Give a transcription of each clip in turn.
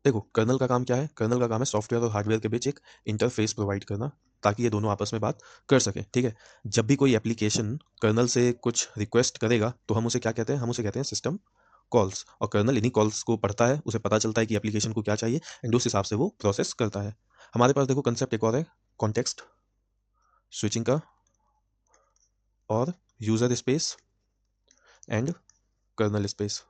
देखो, कर्नेल का काम क्या है? कर्नेल का काम है सॉफ्टवेयर और हार्डवेयर के बीच एक इंटरफ़ेस प्रोवाइड करना, ताकि ये दोनों आपस में बात कर सकें, ठीक है? जब भी कोई एप्लीकेशन कर्नेल से कुछ रिक्वेस्ट करेगा, तो हम उसे क्या कहते हैं? हम उसे कहते हैं सिस्टम कॉल्स, और कर्नेल इन्हीं कॉल्स को पढ़ता है, उसे पता चलता है कि एप्लीकेशन को क्या चाहिए एंड उस हिसाब से वो प्रोसेस करता है। हमारे पास देखो कंसेप्ट एक और है, कॉन्टेक्स्ट स्विचिंग का, और user space and kernel space.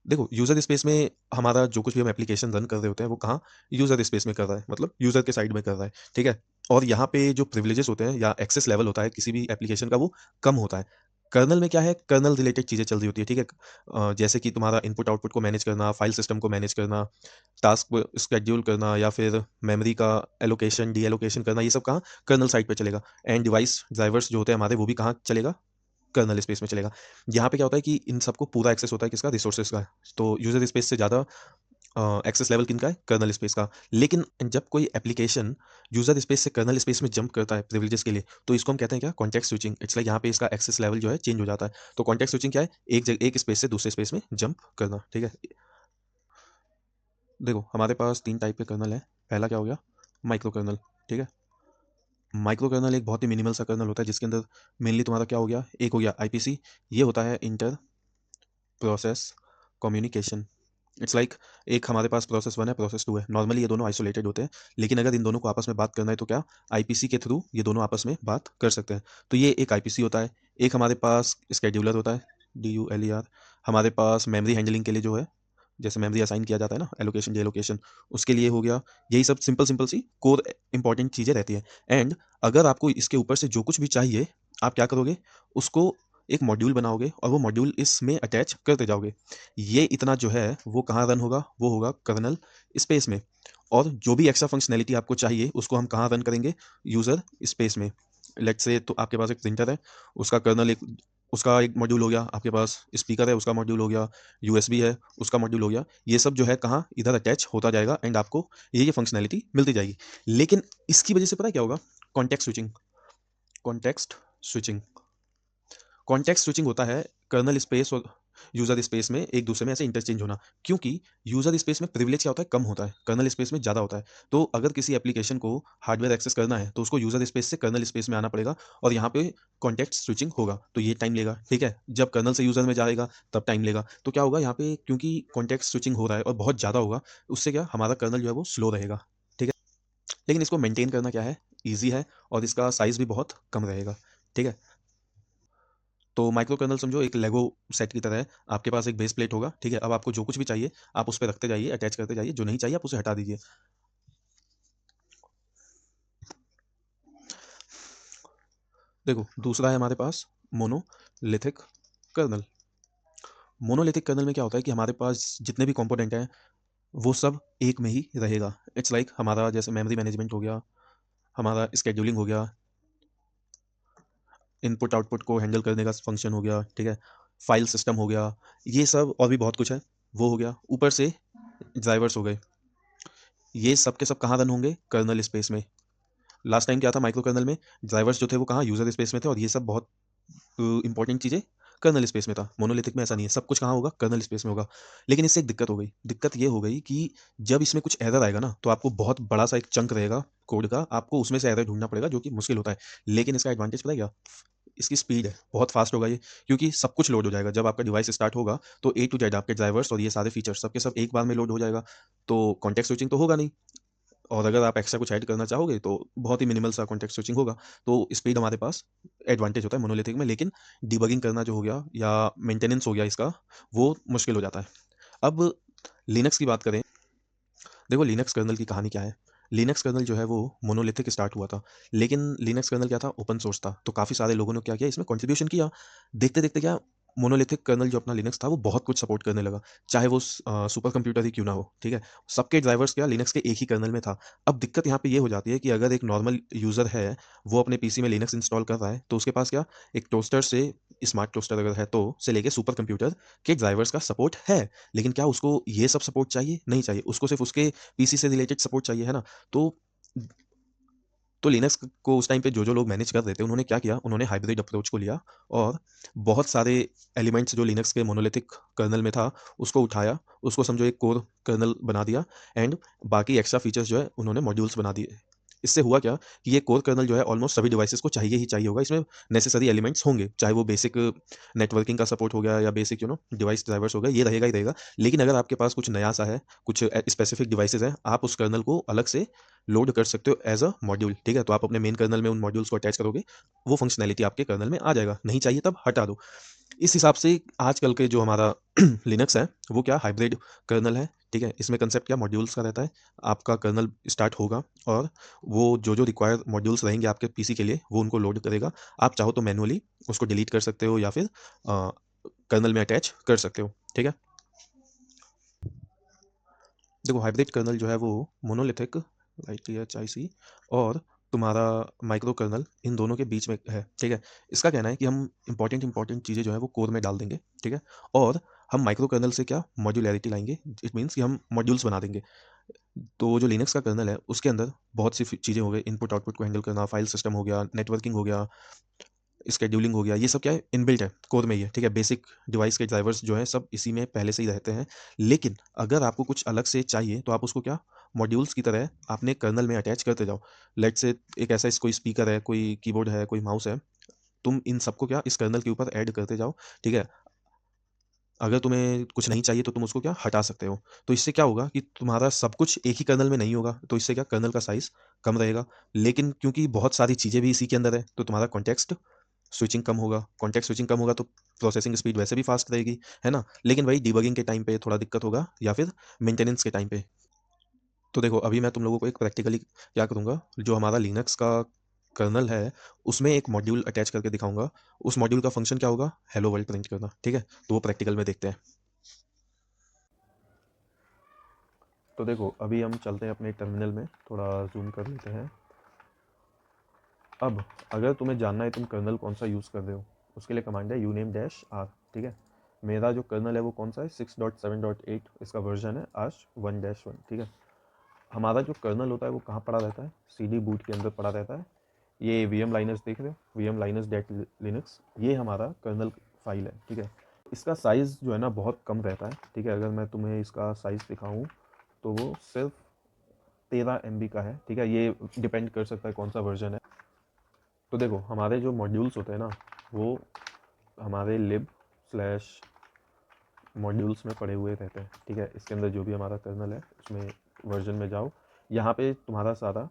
देखो, यूज़र स्पेस में हमारा जो कुछ भी हम एप्लीकेशन रन कर रहे होते हैं, वो कहाँ? यूज़र स्पेस में कर रहा है, मतलब यूज़र के साइड में कर रहा है, ठीक है? और यहाँ पे जो प्रिविलेजेस होते हैं या एक्सेस लेवल होता है किसी भी एप्लीकेशन का, वो कम होता है। कर्नेल में क्या है? कर्नेल रिलेटेड चीज़ें चल रही होती है, ठीक है? जैसे कि तुम्हारा इनपुट-आउटपुट को मैनेज करना, फाइल सिस्टम को मैनेज करना, टास्क को शेड्यूल करना, या फिर मेमोरी का एलोकेशन, डी-एलोकेशन करना, ये सब कहाँ? कर्नेल साइड पे चलेगा। एंड डिवाइस ड्राइवर्स जो होते हैं हमारे, वो भी कहाँ चलेगा? कर्नेल स्पेस में चलेगा। यहाँ पे क्या होता है कि इन सबको पूरा एक्सेस होता है किसका? रिसोर्सेज का। तो यूजर स्पेस से ज़्यादा एक्सेस लेवल किनका है? कर्नेल स्पेस का। लेकिन जब कोई एप्लीकेशन यूजर स्पेस से कर्नेल स्पेस में जंप करता है प्रिविलेजेस के लिए, तो इसको हम कहते हैं क्या? Context switching. इट्स लाइक यहाँ पे इसका एक्सेस लेवल जो है चेंज हो जाता है। तो कॉन्टेक्स्ट स्विचिंग क्या है? एक स्पेस से दूसरे स्पेस में जंप करना, ठीक है? देखो, हमारे पास 3 टाइप के कर्नेल हैं। पहला क्या हो गया? माइक्रो कर्नेल, ठीक है? माइक्रो कर्नेल एक बहुत ही मिनिमल सा कर्नेल होता है, जिसके अंदर मेनली तुम्हारा क्या हो गया? एक हो गया आईपीसी, ये होता है inter process communication. It's like एक हमारे पास प्रोसेस 1 है, प्रोसेस 2 है। नॉर्मली ये दोनों आइसोलेटेड होते हैं, लेकिन अगर इन दोनों को आपस में बात करना है तो क्या? आईपीसी के थ्रू ये दोनों आपस में बात कर सकते हैं। तो ये एक आईपीसी होता है। एक हमारे पास स्केड्यूलर होता है, DULER। हमारे पास मेमोरी हैंडलिंग के लिए जो है, जैसे मेमोरी असाइन किया जाता है ना, एलोकेशन डी-एलोकेशन, उसके लिए हो गया। यही सब सिंपल सिंपल सी कोर इंपॉर्टेंट चीज़ें रहती हैं। एंड अगर आपको इसके ऊपर से जो कुछ भी चाहिए, आप क्या करोगे? उसको एक मॉड्यूल बनाओगे और वो मॉड्यूल इसमें अटैच करते जाओगे। ये इतना जो है वो कहाँ रन होगा? वो होगा कर्नेल स्पेस में। और जो भी एक्स्ट्रा फंक्शनैलिटी आपको चाहिए, उसको हम कहाँ रन करेंगे? यूज़र स्पेस में। लेट्स से तो आपके पास एक प्रिंटर है, उसका कर्नेल एक, उसका एक मॉड्यूल हो गया। आपके पास स्पीकर है, उसका मॉड्यूल हो गया। यूएसबी है, उसका मॉड्यूल हो गया। ये सब जो है कहाँ? इधर अटैच होता जाएगा एंड आपको ये फंक्शनैलिटी मिलती जाएगी। लेकिन इसकी वजह से पता है क्या होगा? Context switching. Context switching context switching होता है कर्नल स्पेस और यूजर स्पेस में एक दूसरे में ऐसे इंटरचेंज होना। क्योंकि यूजर स्पेस में प्रिविलेज क्या होता है? कम होता है, कर्नल स्पेस में ज़्यादा होता है। तो अगर किसी एप्लीकेशन को हार्डवेयर एक्सेस करना है, तो उसको यूजर स्पेस से कर्नल स्पेस में आना पड़ेगा, और यहाँ पे कॉन्टेक्स्ट स्विचिंग होगा, तो ये टाइम लेगा, ठीक है? जब कर्नल से यूजर में जाएगा तब टाइम लेगा। तो क्या होगा यहाँ पे? क्योंकि कॉन्टेक्स्ट स्विचिंग हो रहा है और बहुत ज़्यादा होगा, उससे क्या हमारा कर्नल जो है वो स्लो रहेगा, ठीक है? लेकिन इसको मेंटेन करना क्या है? ईजी है, और इसका साइज भी बहुत कम रहेगा, ठीक है? तो माइक्रो कर्नल समझो एक लेगो सेट की तरह है। आपके पास एक बेस प्लेट होगा, ठीक है? अब आपको जो कुछ भी चाहिए, आप उस पे रखते जाइए, अटैच करते जाइए। जो नहीं चाहिए, आप उसे हटा दीजिए। देखो, दूसरा है हमारे पास मोनोलिथिक कर्नल। मोनोलिथिक कर्नल में क्या होता है कि हमारे पास जितने भी कंपोनेंट हैं, वो सब एक में ही रहेगा। इट्स लाइक हमारा जैसे मेमोरी मैनेजमेंट हो गया, हमारा स्केड्यूलिंग हो गया, इनपुट आउटपुट को हैंडल करने का फंक्शन हो गया, ठीक है? फाइल सिस्टम हो गया, ये सब और भी बहुत कुछ है, वो हो गया। ऊपर से ड्राइवर्स हो गए। ये सब के सब कहाँ रन होंगे? कर्नल स्पेस में। लास्ट टाइम क्या था माइक्रो कर्नल में? ड्राइवर्स जो थे वो कहाँ? यूजर स्पेस में थे, और ये सब बहुत इंपॉर्टेंट चीज़ें कर्नल स्पेस में था। मोनोलिथिक में ऐसा नहीं है, सब कुछ कहाँ होगा? कर्नल स्पेस में होगा। लेकिन इससे एक दिक्कत हो गई। दिक्कत ये हो गई कि जब इसमें कुछ एरर आएगा ना, तो आपको बहुत बड़ा सा एक चंक रहेगा कोड का, आपको उसमें से एरर ढूंढना पड़ेगा, जो कि मुश्किल होता है। लेकिन इसका एडवांटेज पता है क्या? इसकी स्पीड है, बहुत फास्ट होगा ये, क्योंकि सब कुछ लोड हो जाएगा। जब आपका डिवाइस स्टार्ट होगा, तो ए टू जेड आपके ड्राइवर्स और ये सारे फीचर्स सब के सब एक बार में लोड हो जाएगा। तो कॉन्टेक्स्ट स्विचिंग तो होगा नहीं, और अगर आप एक्स्ट्रा कुछ ऐड करना चाहोगे, तो बहुत ही मिनिमल सा कॉन्टेक्स्ट स्विचिंग होगा। तो स्पीड हमारे पास एडवांटेज होता है मोनोलिथिक में, लेकिन डिबगिंग करना जो हो गया या मेंटेनेंस हो गया इसका, वो मुश्किल हो जाता है। अब लिनक्स की बात करें। देखो, लिनक्स कर्नल की कहानी क्या है? लिनक्स कर्नल जो है वो मोनोलिथिक स्टार्ट हुआ था, लेकिन लिनक्स कर्नल क्या था? ओपन सोर्स था। तो काफ़ी सारे लोगों ने क्या किया? इसमें कंट्रीब्यूशन किया। देखते देखते क्या, मोनोलिथिक कर्नल जो अपना लिनक्स था, वो बहुत कुछ सपोर्ट करने लगा, चाहे वो सुपर कंप्यूटर ही क्यों ना हो, ठीक है? सबके ड्राइवर्स क्या लिनक्स के एक ही कर्नल में था। अब दिक्कत यहाँ पे ये हो जाती है कि अगर एक नॉर्मल यूज़र है, वो अपने पीसी में लिनक्स इंस्टॉल कर रहा है, तो उसके पास क्या, एक टोस्टर से, स्मार्ट टोस्टर अगर है तो, से लेके सुपर कंप्यूटर के ड्राइवर्स का सपोर्ट है। लेकिन क्या उसको ये सब सपोर्ट चाहिए? नहीं चाहिए। उसको सिर्फ उसके पीसी से रिलेटेड सपोर्ट चाहिए, है ना? तो तो लिनक्स को उस टाइम पे जो लोग मैनेज कर रहे थे उन्होंने क्या किया, उन्होंने हाइब्रिड अप्रोच को लिया और बहुत सारे एलिमेंट्स जो लिनक्स के मोनोलिथिक कर्नल में था उसको उठाया, उसको समझो एक कोर कर्नल बना दिया एंड बाकी एक्स्ट्रा फीचर्स जो है उन्होंने मॉड्यूल्स बना दिए। इससे हुआ क्या कि ये कोर कर्नल जो है ऑलमोस्ट सभी डिवाइसेस को चाहिए ही चाहिए होगा, इसमें नेसेसरी एलिमेंट्स होंगे, चाहे वो बेसिक नेटवर्किंग का सपोर्ट हो गया या बेसिक डिवाइस ड्राइवर्स हो गए, ये रहेगा ही रहेगा। लेकिन अगर आपके पास कुछ नया सा है, कुछ स्पेसिफिक डिवाइसेस है, आप उस कर्नल को अलग से लोड कर सकते हो एज अ मॉड्यूल, ठीक है। तो आप अपने मेन कर्नल में उन मॉड्यूल्स को अटैच करोगे, वो फंक्शनैलिटी आपके कर्नल में आ जाएगा, नहीं चाहिए तब हटा दो। इस हिसाब से आजकल के जो हमारा लिनक्स है वो क्या हाइब्रिड कर्नल है, ठीक है। इसमें कंसेप्ट क्या मॉड्यूल्स का रहता है, आपका कर्नल स्टार्ट होगा और वो जो रिक्वायर्ड मॉड्यूल्स रहेंगे आपके पीसी के लिए वो उनको लोड करेगा। आप चाहो तो मैनुअली उसको डिलीट कर सकते हो या फिर कर्नल में अटैच कर सकते हो, ठीक है। देखो हाइब्रिड कर्नल जो है वो मोनोलिथिक लाइक एच आई सी और तुम्हारा माइक्रो कर्नल इन दोनों के बीच में है, ठीक है। इसका कहना है कि हम इंपॉर्टेंट चीज़ें जो है वो कोर में डाल देंगे, ठीक है। और हम माइक्रो कर्नल से क्या मॉड्यूलैरिटी लाएंगे, इट मीन्स कि हम मॉड्यूल्स बना देंगे। तो जो लिनक्स का कर्नल है उसके अंदर बहुत सी चीज़ें हो गई, इनपुट आउटपुट को हैंडल करना, फाइल सिस्टम हो गया, नेटवर्किंग हो गया, स्केड्यूलिंग हो गया, ये सब क्या है इनबिल्ट है कोर में ही है, ठीक है। बेसिक डिवाइस के ड्राइवर्स जो है सब इसी में पहले से ही रहते हैं। लेकिन अगर आपको कुछ अलग से चाहिए तो आप उसको क्या मॉड्यूल्स की तरह अपने कर्नल में अटैच करते जाओ। लेट से एक ऐसा कोई स्पीकर है, कोई कीबोर्ड है, कोई माउस है, तुम इन सबको क्या इस कर्नल के ऊपर ऐड करते जाओ, ठीक है। अगर तुम्हें कुछ नहीं चाहिए तो तुम उसको क्या हटा सकते हो। तो इससे क्या होगा कि तुम्हारा सब कुछ एक ही कर्नल में नहीं होगा, तो इससे क्या कर्नल का साइज कम रहेगा। लेकिन क्योंकि बहुत सारी चीज़ें भी इसी के अंदर है तो तुम्हारा कॉन्टेक्स्ट स्विचिंग कम होगा, कॉन्टेक्स्ट स्विचिंग कम होगा तो प्रोसेसिंग स्पीड वैसे भी फास्ट रहेगी, है ना। लेकिन वही डिबगिंग के टाइम पे थोड़ा दिक्कत होगा या फिर मेंटेनेंस के टाइम पे। तो देखो अभी मैं तुम लोगों को एक प्रैक्टिकली क्या करूँगा, जो हमारा लिनक्स का कर्नल है उसमें एक मॉड्यूल अटैच करके दिखाऊंगा। उस मॉड्यूल का फंक्शन क्या होगा, हेलो वर्ल्ड प्रिंट करना, ठीक है। तो वो प्रैक्टिकल में देखते हैं। तो देखो अभी हम चलते हैं अपने टर्मिनल में, थोड़ा जूम कर लेते हैं। अब अगर तुम्हें जानना है तुम कर्नल कौन सा यूज़ कर रहे हो, उसके लिए कमांड है uname -r, ठीक है। मेरा जो कर्नल है वो कौन सा है 6.7.8, इसका वर्जन है आज 1-1, ठीक है। हमारा जो कर्नल होता है वो कहाँ पड़ा रहता है, CD बूट के अंदर पड़ा रहता है। ये VM लाइनस देख रहे हो, VM लाइनस डेट लिनक्स, ये हमारा कर्नल फाइल है, ठीक है। इसका साइज़ जो है ना बहुत कम रहता है, ठीक है। अगर मैं तुम्हें इसका साइज़ दिखाऊँ तो वो सिर्फ 13 MB का है, ठीक है। ये डिपेंड कर सकता है कौन सा वर्जन है। तो देखो हमारे जो मॉड्यूल्स होते हैं ना वो हमारे लिब स्लैश मॉड्यूल्स में पड़े हुए रहते हैं, ठीक है। इसके अंदर जो भी हमारा कर्नल है उसमें वर्जन में जाओ, यहाँ पे तुम्हारा सारा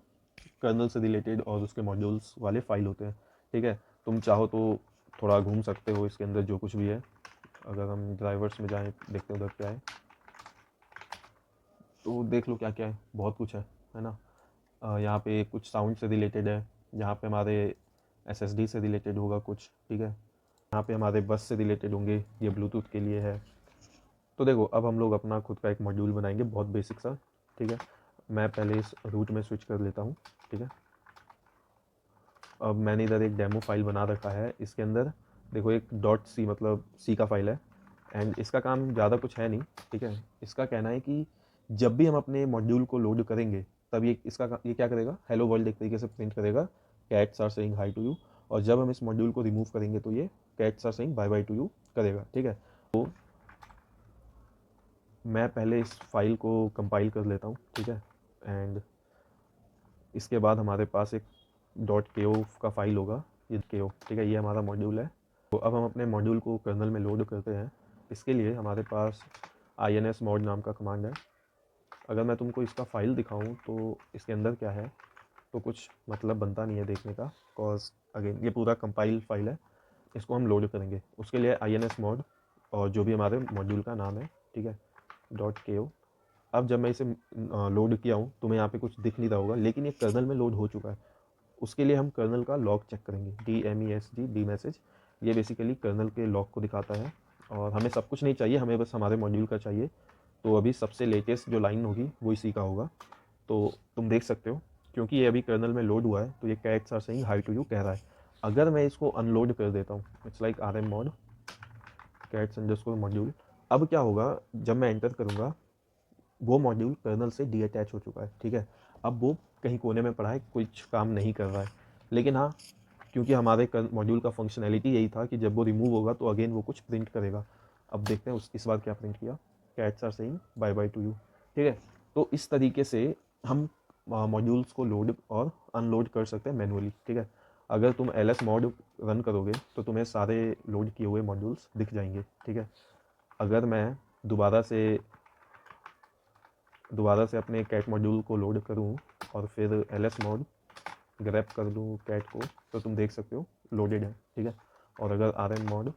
कर्नल से रिलेटेड और उसके मॉड्यूल्स वाले फाइल होते हैं, ठीक है। तुम चाहो तो थोड़ा घूम सकते हो इसके अंदर जो कुछ भी है। अगर हम ड्राइवर्स में जाएँ देखते हैं उधर क्या है, तो देख लो क्या क्या है, बहुत कुछ है ना। यहाँ पे कुछ साउंड से रिलेटेड है, यहाँ पे हमारे SSD से रिलेटेड होगा कुछ, ठीक है। यहाँ पे हमारे बस से रिलेटेड होंगे, ये ब्लूटूथ के लिए है। तो देखो अब हम लोग अपना खुद का एक मॉड्यूल बनाएंगे बहुत बेसिक सा, ठीक है। मैं पहले इस रूट में स्विच कर लेता हूँ, ठीक है। अब मैंने इधर एक डेमो फाइल बना रखा है, इसके अंदर देखो एक .c मतलब सी का फाइल है एंड इसका काम ज़्यादा कुछ है नहीं, ठीक है। इसका कहना है कि जब भी हम अपने मॉड्यूल को लोड करेंगे तब ये क्या करेगा, हेलो वर्ल्ड एक तरीके से प्रिंट करेगा, cats are saying hi to you. और जब हम इस मॉड्यूल को रिमूव करेंगे तो ये cats are saying bye bye to you करेगा, ठीक है। तो मैं पहले इस फाइल को कंपाइल कर लेता हूँ, ठीक है। एंड इसके बाद हमारे पास एक .ko का फाइल होगा, ये ko, ठीक है। ये हमारा मॉड्यूल है। तो अब हम अपने मॉड्यूल को कर्नल में लोड करते हैं। इसके लिए हमारे पास insmod नाम का कमांड है। अगर मैं तुमको इसका फाइल दिखाऊं तो इसके अंदर क्या है तो कुछ मतलब बनता नहीं है देखने का, कॉज अगेन ये पूरा कंपाइल फाइल है। इसको हम लोड करेंगे, उसके लिए insmod और जो भी हमारे मॉड्यूल का नाम है, ठीक है, .ko। अब जब मैं इसे लोड किया हूँ तुम्हें यहाँ पे कुछ दिख नहीं रहा होगा, लेकिन ये कर्नल में लोड हो चुका है। उसके लिए हम कर्नल का लॉग चेक करेंगे, DMESG मैसेज, ये बेसिकली कर्नल के लॉग को दिखाता है। और हमें सब कुछ नहीं चाहिए, हमें बस हमारे मॉड्यूल का चाहिए। तो अभी सबसे लेटेस्ट जो लाइन होगी वो इसी का होगा। तो तुम देख सकते हो क्योंकि ये अभी कर्नल में लोड हुआ है तो ये cats are saying hi to you कह रहा है। अगर मैं इसको अनलोड कर देता हूँ, it's like rm mod cats_module, अब क्या होगा जब मैं एंटर करूँगा वो मॉड्यूल कर्नल से डीअटैच हो चुका है, ठीक है। अब वो कहीं कोने में पड़ा है, कुछ काम नहीं कर रहा है। लेकिन हाँ, क्योंकि हमारे मॉड्यूल का फंक्शनैलिटी यही था कि जब वो रिमूव होगा तो अगेन वो कुछ प्रिंट करेगा। अब देखते हैं इस बार क्या प्रिंट किया। Cats are saying bye bye to you. ठीक है, तो इस तरीके से हम मॉड्यूल्स को लोड और अनलोड कर सकते हैं मैनुअली। ठीक है, अगर तुम ls mod रन करोगे तो तुम्हें सारे लोड किए हुए मॉड्यूल्स दिख जाएंगे। ठीक है, अगर मैं दोबारा से अपने कैट मॉड्यूल को लोड करूं और फिर ls mod ग्रैब कर लूँ कैट को, तो तुम देख सकते हो लोडेड है। ठीक है, और अगर rm mod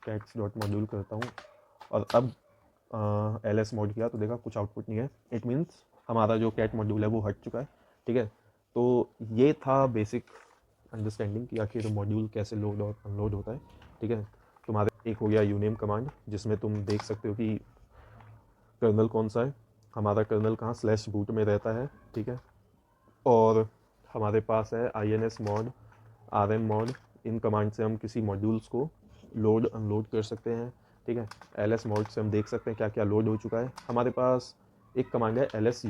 cats dot module करता हूँ और अब ls mod किया तो देखा कुछ आउटपुट नहीं है। इट मीन्स हमारा जो कैट मॉड्यूल है वो हट चुका है। ठीक है, तो ये था बेसिक अंडरस्टैंडिंग कि आखिर मॉड्यूल कैसे लोड और अनलोड होता है। ठीक है, तुम्हारे एक हो गया यूनेम कमांड, जिसमें तुम देख सकते हो कि कर्नल कौन सा है, हमारा कर्नल कहाँ /boot में रहता है। ठीक है, और हमारे पास है ins mod rm mod। In command से हम किसी मॉड्यूल्स को लोड अनलोड कर सकते हैं। ठीक है, ls mod से हम देख सकते हैं क्या क्या लोड हो चुका है। हमारे पास एक कमांड है ls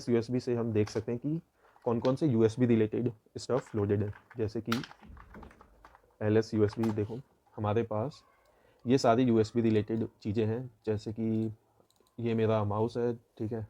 usb से हम देख सकते हैं कि कौन कौन से USB रिलेटेड स्टफ लोडेड है। जैसे कि ls USB देखो, हमारे पास ये सारी USB रिलेटेड चीज़ें हैं। जैसे कि ये मेरा माउस है। ठीक है,